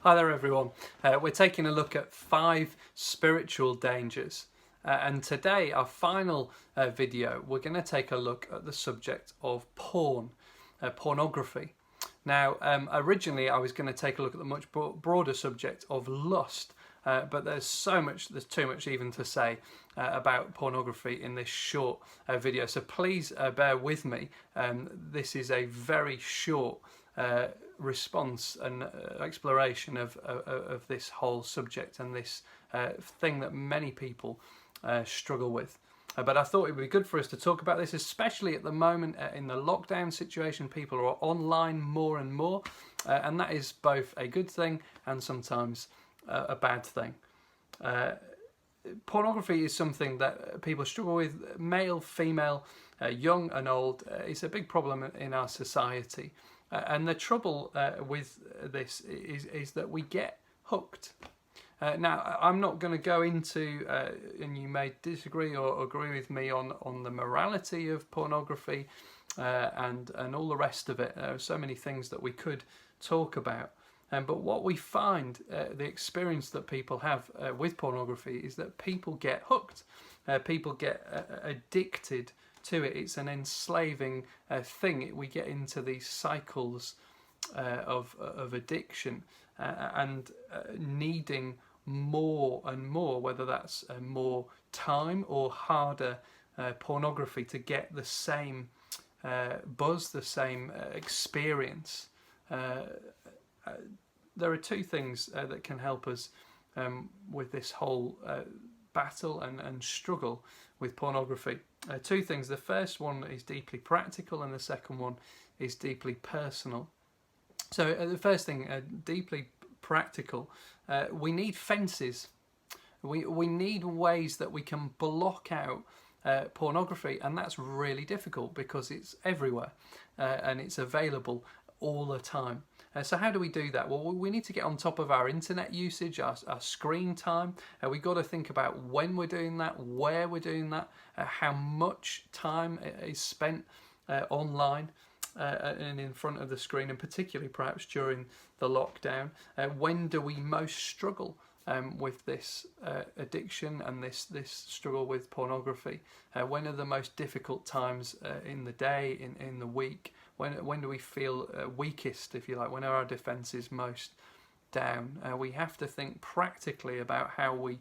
Hi there everyone. We're taking a look at 5 spiritual dangers, and today, our final video, we're going to take a look at the subject of pornography. Now, originally I was going to take a look at the much broader subject of lust, but there's too much even to say about pornography in this short video, so please bear with me. This is a very short response and exploration of this whole subject and this thing that many people struggle with. But I thought it would be good for us to talk about this, especially at the moment in the lockdown situation. People are online more and more, and that is both a good thing and sometimes a bad thing. Pornography is something that people struggle with, male, female, young and old. It's a big problem in our society. And the trouble with this is that we get hooked. Now, I'm not going to go into, and you may disagree or agree with me on the morality of pornography and all the rest of it. There are so many things that we could talk about. But what we find, the experience that people have with pornography is that people get hooked. People get addicted to it. It's an enslaving thing. We get into these cycles of addiction and needing more and more, whether that's more time or harder pornography to get the same buzz, the same experience. There are two things that can help us with this whole battle and struggle with pornography. Two things. The first one is deeply practical and the second one is deeply personal. So the first thing, deeply practical, we need fences. We need ways that we can block out pornography, and that's really difficult because it's everywhere and it's available all the time. So how do we do that? Well, we need to get on top of our internet usage, our screen time. We've got to think about when we're doing that, where we're doing that, how much time is spent online and in front of the screen, and particularly perhaps during the lockdown. When do we most struggle with this addiction and this struggle with pornography? When are the most difficult times in the day, in the week? When do we feel weakest, if you like? When are our defences most down? We have to think practically about how we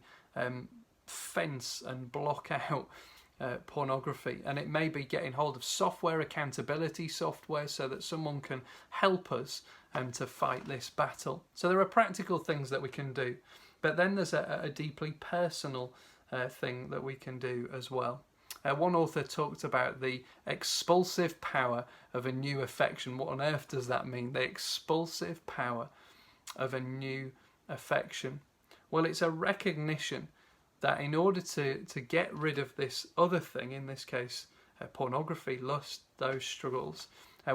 fence and block out pornography, and it may be getting hold of software, accountability software, so that someone can help us to fight this battle. So there are practical things that we can do, but then there's a deeply personal thing that we can do as well. One author talked about the expulsive power of a new affection. What on earth does that mean? The expulsive power of a new affection. Well, it's a recognition that in order to get rid of this other thing, in this case pornography, lust, those struggles,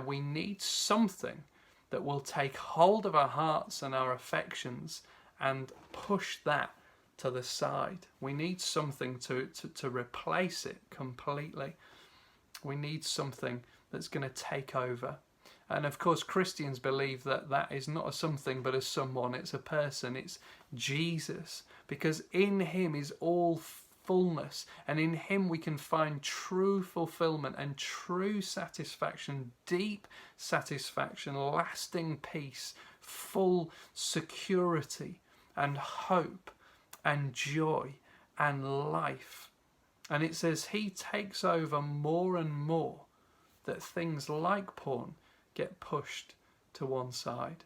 we need something that will take hold of our hearts and our affections and push that to the side. We need something to replace it completely. We need something that's going to take over. And of course, Christians believe that that is not a something but a someone. It's a person. It's Jesus, because in him is all fullness, and in him we can find true fulfillment and true satisfaction, deep satisfaction, lasting peace, full security and hope and joy and life. And it says he takes over more and more, that things like porn get pushed to one side.